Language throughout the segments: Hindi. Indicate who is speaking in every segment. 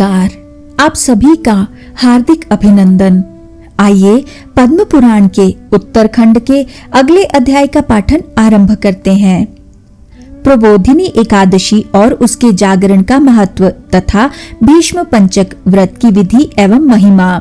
Speaker 1: नमस्कार। आप सभी का हार्दिक अभिनंदन। आइए पद्म पुराण के उत्तरखंड के अगले अध्याय का पाठन आरंभ करते हैं। प्रबोधिनी एकादशी और उसके जागरण का महत्व तथा भीष्म पंचक व्रत की विधि एवं महिमा।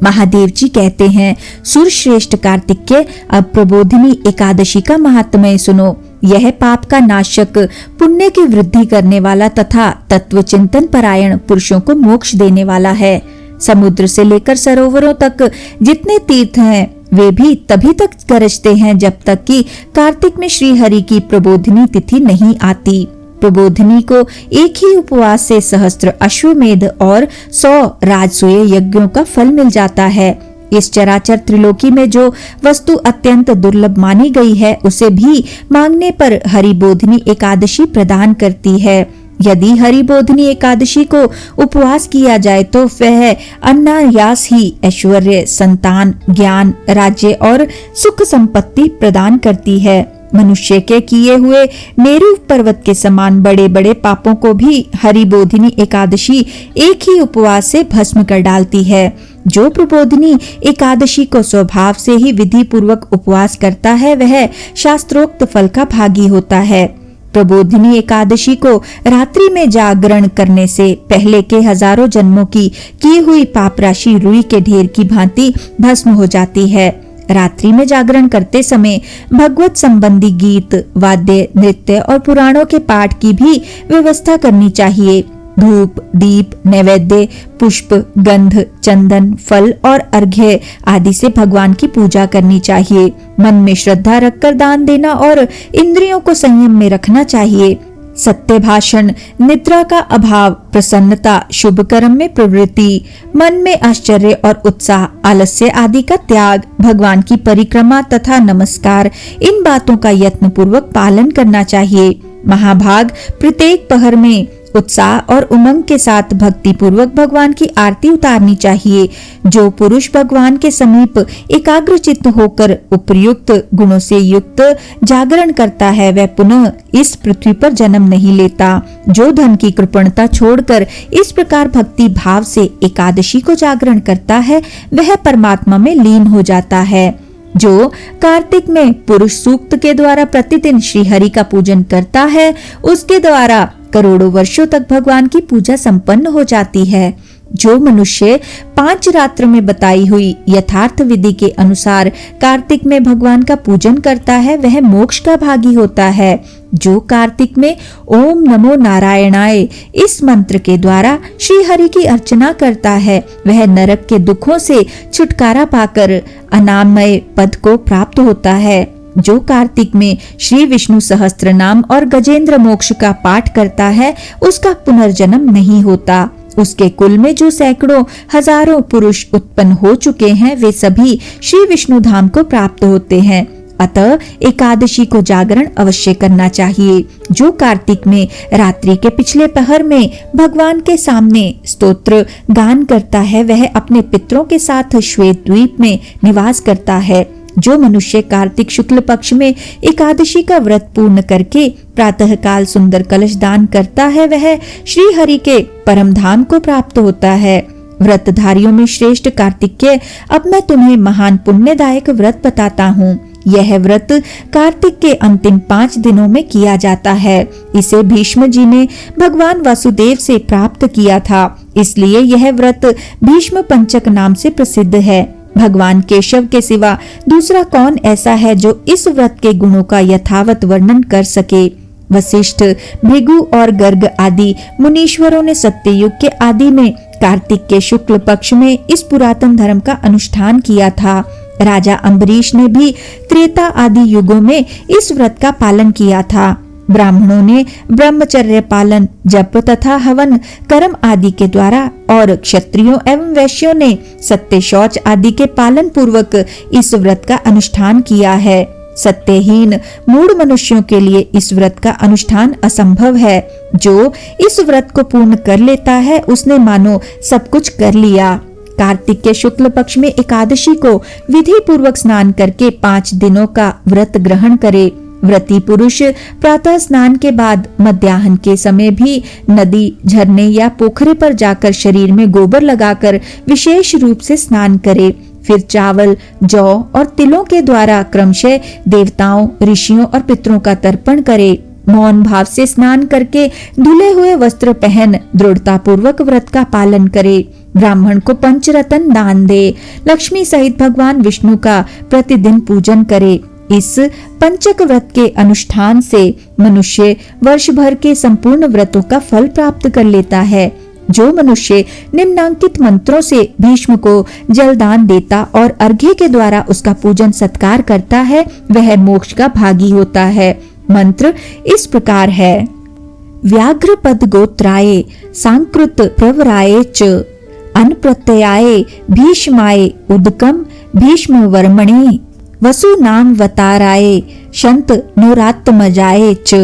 Speaker 1: महादेव जी कहते हैं, सुरश्रेष्ठ कार्तिकेय, अब प्रबोधिनी एकादशी का महात्म्य सुनो। यह पाप का नाशक, पुण्य की वृद्धि करने वाला तथा तत्व चिंतन परायण पुरुषों को मोक्ष देने वाला है। समुद्र से लेकर सरोवरों तक जितने तीर्थ हैं, वे भी तभी तक गरजते हैं जब तक कि कार्तिक में श्री हरि की प्रबोधिनी तिथि नहीं आती। प्रबोधिनी को एक ही उपवास से सहस्त्र अश्वमेध और 100 राजसूय यज्ञों का फल मिल जाता है। इस चराचर त्रिलोकी में जो वस्तु अत्यंत दुर्लभ मानी गई है, उसे भी मांगने पर हरिबोधिनी एकादशी प्रदान करती है। यदि हरिबोधिनी एकादशी को उपवास किया जाए तो वह अनायास ही ऐश्वर्य, संतान, ज्ञान, राज्य और सुख संपत्ति प्रदान करती है। मनुष्य के किए हुए मेरु पर्वत के समान बड़े बड़े पापों को भी हरिबोधिनी एकादशी एक ही उपवास से भस्म कर डालती है। जो प्रबोधिनी एकादशी को स्वभाव से ही विधि पूर्वक उपवास करता है, वह शास्त्रोक्त फल का भागी होता है। प्रबोधिनी एकादशी को रात्रि में जागरण करने से पहले के हजारों जन्मों की हुई पाप राशि रुई के ढेर की भांति भस्म हो जाती है। रात्रि में जागरण करते समय भगवत संबंधी गीत, वाद्य, नृत्य और पुराणों के पाठ की भी व्यवस्था करनी चाहिए। धूप, दीप, नैवेद्य, पुष्प, गंध, चंदन, फल और अर्घ्य आदि से भगवान की पूजा करनी चाहिए। मन में श्रद्धा रखकर दान देना और इंद्रियों को संयम में रखना चाहिए। सत्य भाषण, निद्रा का अभाव, प्रसन्नता, शुभ कर्म में प्रवृत्ति, मन में आश्चर्य और उत्साह, आलस्य आदि का त्याग, भगवान की परिक्रमा तथा नमस्कार, इन बातों का यत्न पूर्वक पालन करना चाहिए। महाभाग प्रत्येक पहर में उत्साह और उमंग के साथ भक्ति पूर्वक भगवान की आरती उतारनी चाहिए। जो पुरुष भगवान के समीप एकाग्रचित्त होकर उपयुक्त गुणों से युक्त जागरण करता है, वह पुनः इस पृथ्वी पर जन्म नहीं लेता। जो धन की कृपणता छोड़कर इस प्रकार भक्ति भाव से एकादशी को जागरण करता है, वह परमात्मा में लीन हो जाता है। जो कार्तिक में पुरुष सूक्त के द्वारा प्रतिदिन श्री हरि का पूजन करता है, उसके द्वारा करोड़ों वर्षों तक भगवान की पूजा संपन्न हो जाती है। जो मनुष्य 5 रात्र में बताई हुई यथार्थ विधि के अनुसार कार्तिक में भगवान का पूजन करता है, वह मोक्ष का भागी होता है। जो कार्तिक में ओम नमो नारायणाय इस मंत्र के द्वारा श्री हरि की अर्चना करता है, वह नरक के दुखों से छुटकारा पाकर अनामय पद को प्राप्त होता है। जो कार्तिक में श्री विष्णु सहस्त्र नाम और गजेंद्र मोक्ष का पाठ करता है, उसका पुनर्जन्म नहीं होता। उसके कुल में जो सैकड़ों हजारों पुरुष उत्पन्न हो चुके हैं, वे सभी श्री विष्णु धाम को प्राप्त होते हैं। अतः एकादशी को जागरण अवश्य करना चाहिए। जो कार्तिक में रात्रि के पिछले पहर में भगवान के सामने स्तोत्र गान करता है, वह अपने पितरों के साथ श्वेत द्वीप में निवास करता है। जो मनुष्य कार्तिक शुक्ल पक्ष में एकादशी का व्रत पूर्ण करके प्रातः काल सुंदर कलश दान करता है, वह श्री हरि के परम धाम को प्राप्त होता है। व्रतधारियों में श्रेष्ठ कार्तिकेय, अब मैं तुम्हें महान पुण्यदायक व्रत बताता हूँ। यह व्रत कार्तिक के अंतिम 5 दिनों में किया जाता है। इसे भीष्म जी ने भगवान वासुदेव से प्राप्त किया था, इसलिए यह व्रत भीष्म पंचक नाम से प्रसिद्ध है। भगवान केशव के सिवा दूसरा कौन ऐसा है जो इस व्रत के गुणों का यथावत वर्णन कर सके। वशिष्ठ, भृगु और गर्ग आदि मुनीश्वरों ने सत्ययुग के आदि में कार्तिक के शुक्ल पक्ष में इस पुरातन धर्म का अनुष्ठान किया था। राजा अम्बरीश ने भी त्रेता आदि युगों में इस व्रत का पालन किया था। ब्राह्मणों ने ब्रह्मचर्य पालन, जप तथा हवन कर्म आदि के द्वारा और क्षत्रियों एवं वैश्यों ने सत्य शौच आदि के पालन पूर्वक इस व्रत का अनुष्ठान किया है। सत्यहीन मूढ़ मनुष्यों के लिए इस व्रत का अनुष्ठान असंभव है। जो इस व्रत को पूर्ण कर लेता है, उसने मानो सब कुछ कर लिया। कार्तिक के शुक्ल पक्ष में एकादशी को विधि पूर्वक स्नान करके 5 दिनों का व्रत ग्रहण करे। व्रती पुरुष प्रातः स्नान के बाद मध्याह्न के समय भी नदी, झरने या पोखरे पर जाकर शरीर में गोबर लगाकर विशेष रूप से स्नान करे। फिर चावल, जौ और तिलों के द्वारा क्रमशः देवताओं, ऋषियों और पितरों का तर्पण करे। मौन भाव से स्नान करके धुले हुए वस्त्र पहन दृढ़ता पूर्वक व्रत का पालन करे। ब्राह्मण को पंचरत्न दान दे। लक्ष्मी सहित भगवान विष्णु का प्रतिदिन पूजन करे। इस पंचक व्रत के अनुष्ठान से मनुष्य वर्ष भर के संपूर्ण व्रतों का फल प्राप्त कर लेता है। जो मनुष्य निम्नांकित मंत्रों से भीष्म को जलदान देता और अर्घ्य के द्वारा उसका पूजन सत्कार करता है, वह मोक्ष का भागी होता है। मंत्र इस प्रकार है। व्याघ्र पद गोत्राय सांकृत प्रवराय च अनप्रत्ययाय भीष्माय उदकम भीष्म वर्मणे वसु नाम वताराय शंत नोरात्मजाय च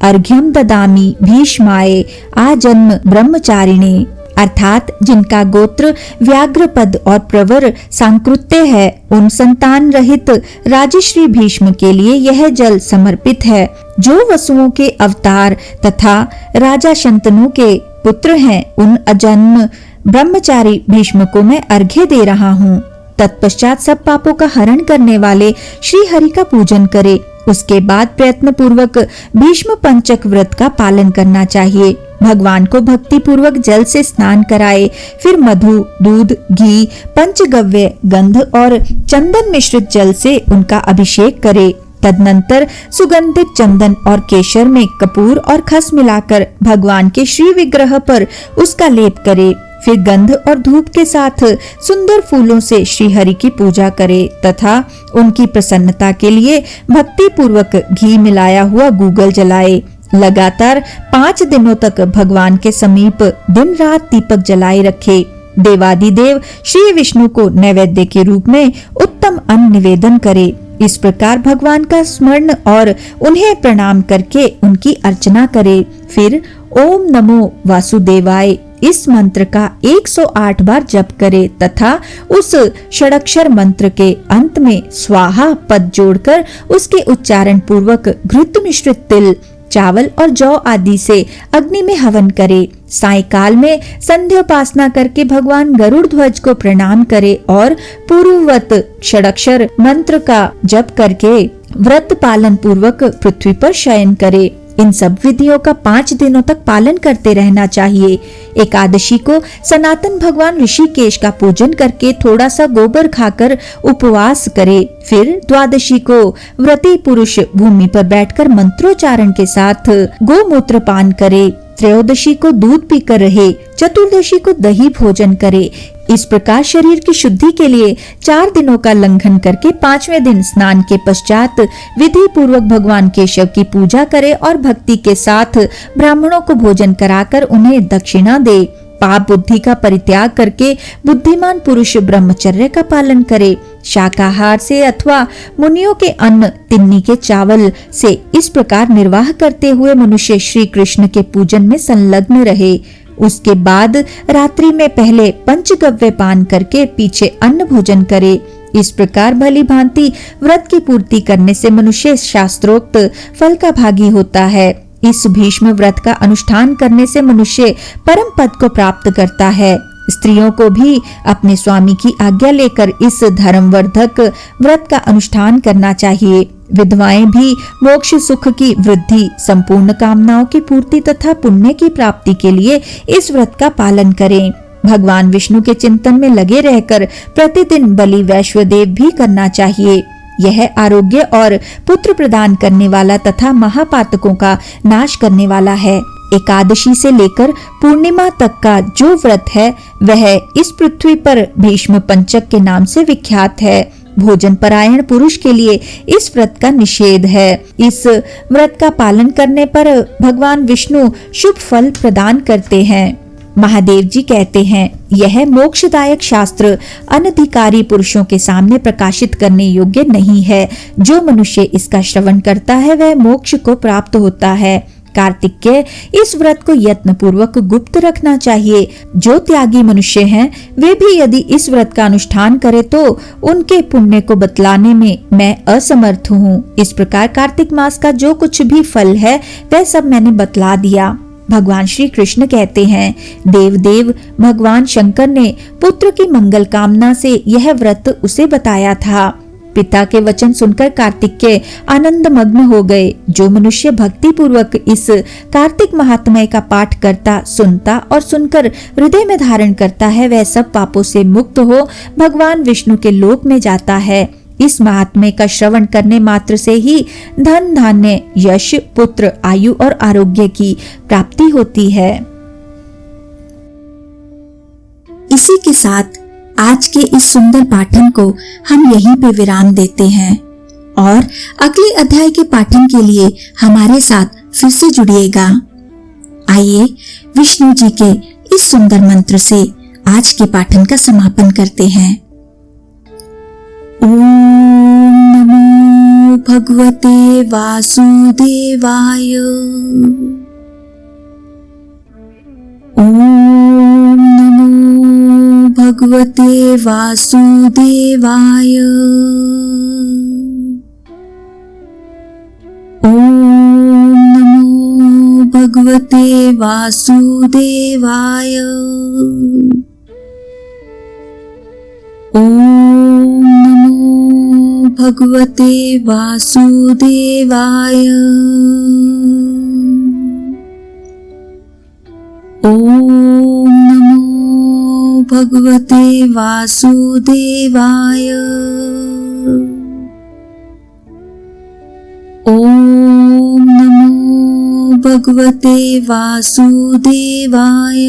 Speaker 1: अर्घ्यम ददामि भीष्माय आजन्म ब्रह्मचारिणे। अर्थात जिनका गोत्र व्याघ्रपद और प्रवर सांकृत्य है, उन संतान रहित राजश्री भीष्म के लिए यह जल समर्पित है। जो वसुओं के अवतार तथा राजा शंतनु के पुत्र हैं, उन अजन्म ब्रह्मचारी भीष्म को मैं अर्घ्य दे रहा हूँ। तत्पश्चात सब पापों का हरण करने वाले श्री हरि का पूजन करे। उसके बाद प्रयत्न पूर्वक भीष्म पंचक व्रत का पालन करना चाहिए। भगवान को भक्ति पूर्वक जल से स्नान कराए। फिर मधु, दूध, घी, पंचगव्य, गंध और चंदन मिश्रित जल से उनका अभिषेक करे। तदनंतर सुगंधित चंदन और केशर में कपूर और खस मिलाकर भगवान के श्री विग्रह पर उसका लेप करे। फिर गंध और धूप के साथ सुंदर फूलों से श्री हरि की पूजा करे तथा उनकी प्रसन्नता के लिए भक्ति पूर्वक घी मिलाया हुआ गूगल जलाए। लगातार 5 दिनों तक भगवान के समीप दिन रात दीपक जलाए रखे। देवादिदेव श्री विष्णु को नैवेद्य के रूप में उत्तम अन्न निवेदन करे। इस प्रकार भगवान का स्मरण और उन्हें प्रणाम करके उनकी अर्चना करे। फिर ओम नमो वासुदेवाय इस मंत्र का 108 बार जप करे तथा उस षडक्षर मंत्र के अंत में स्वाहा पद जोड़कर उसके उच्चारण पूर्वक घृत मिश्रित तिल, चावल और जौ आदि से अग्नि में हवन करे। सायकाल में संध्योपासना करके भगवान गरुड़ ध्वज को प्रणाम करे और पूर्ववत षडक्षर मंत्र का जप करके व्रत पालन पूर्वक पृथ्वी पर शयन करे। इन सब विधियों का 5 दिनों तक पालन करते रहना चाहिए। एकादशी को सनातन भगवान ऋषिकेश का पूजन करके थोड़ा सा गोबर खाकर उपवास करे। फिर द्वादशी को व्रती पुरुष भूमि पर बैठकर मंत्रोच्चारण के साथ गोमूत्र पान करे। त्रयोदशी को दूध पीकर रहे। चतुर्दशी को दही भोजन करे। इस प्रकार शरीर की शुद्धि के लिए 4 दिनों का लंघन करके 5वें दिन स्नान के पश्चात विधि पूर्वक भगवान केशव की पूजा करे और भक्ति के साथ ब्राह्मणों को भोजन कराकर उन्हें दक्षिणा दे। पाप बुद्धि का परित्याग करके बुद्धिमान पुरुष ब्रह्मचर्य का पालन करे। शाकाहार से अथवा मुनियों के अन्न, तिन्नी के चावल से इस प्रकार निर्वाह करते हुए मनुष्य श्री कृष्ण के पूजन में संलग्न रहे। उसके बाद रात्रि में पहले पंचगव्य पान करके पीछे अन्न भोजन करे। इस प्रकार भली भांति व्रत की पूर्ति करने से मनुष्य शास्त्रोक्त फल का भागी होता है। इस भीष्म व्रत का अनुष्ठान करने से मनुष्य परम पद को प्राप्त करता है। स्त्रियों को भी अपने स्वामी की आज्ञा लेकर इस धर्मवर्धक व्रत का अनुष्ठान करना चाहिए। विधवाएं भी मोक्ष सुख की वृद्धि, संपूर्ण कामनाओं की पूर्ति तथा पुण्य की प्राप्ति के लिए इस व्रत का पालन करें। भगवान विष्णु के चिंतन में लगे रहकर प्रतिदिन बलि वैश्वदेव भी करना चाहिए। यह आरोग्य और पुत्र प्रदान करने वाला तथा महापातकों का नाश करने वाला है। एकादशी से लेकर पूर्णिमा तक का जो व्रत है वह इस पृथ्वी पर भीष्म पंचक के नाम से विख्यात है। भोजन परायण पुरुष के लिए इस व्रत का निषेध है। इस व्रत का पालन करने पर भगवान विष्णु शुभ फल प्रदान करते हैं। महादेव जी कहते हैं, यह मोक्षदायक शास्त्र अनधिकारी पुरुषों के सामने प्रकाशित करने योग्य नहीं है। जो मनुष्य इसका श्रवण करता है वह मोक्ष को प्राप्त होता है। कार्तिकेय इस व्रत को यत्न पूर्वक गुप्त रखना चाहिए। जो त्यागी मनुष्य हैं, वे भी यदि इस व्रत का अनुष्ठान करें तो उनके पुण्य को बतलाने में मैं असमर्थ हूँ। इस प्रकार कार्तिक मास का जो कुछ भी फल है वह सब मैंने बतला दिया। भगवान श्री कृष्ण कहते हैं, देव भगवान शंकर ने पुत्र की मंगल कामना से यह व्रत उसे बताया था। पिता के वचन सुनकर कार्तिकेय आनंद मग्न हो गए। जो मनुष्य भक्ति पूर्वक इस कार्तिक महात्म्य का पाठ करता, सुनता और सुनकर हृदय में धारण करता है, वह सब पापों से मुक्त हो भगवान विष्णु के लोक में जाता है। इस महात्म्य का श्रवण करने मात्र से ही धन धान्य, यश, पुत्र, आयु और आरोग्य की प्राप्ति होती है।
Speaker 2: इसी के साथ आज के इस सुंदर पाठन को हम यहीं पे विराम देते हैं और अगले अध्याय के पाठन के लिए हमारे साथ फिर से जुड़िएगा। आइए विष्णु जी के इस सुंदर मंत्र से आज के पाठन का समापन करते हैं। ओम नमो भगवते वासुदेवाय। ओम नमो भगवते वासुदेवाय। ओम नमो भगवते वासुदेवाय। ओम नमो भगवते वासुदेवाय। ओम नमो भगवते वासुदेवाय। ओम नमो भगवते वासुदेवाय।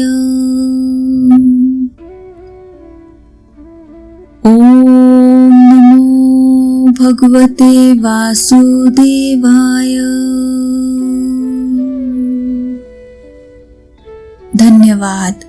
Speaker 2: ओम नमो भगवते वासुदेवाय। धन्यवाद।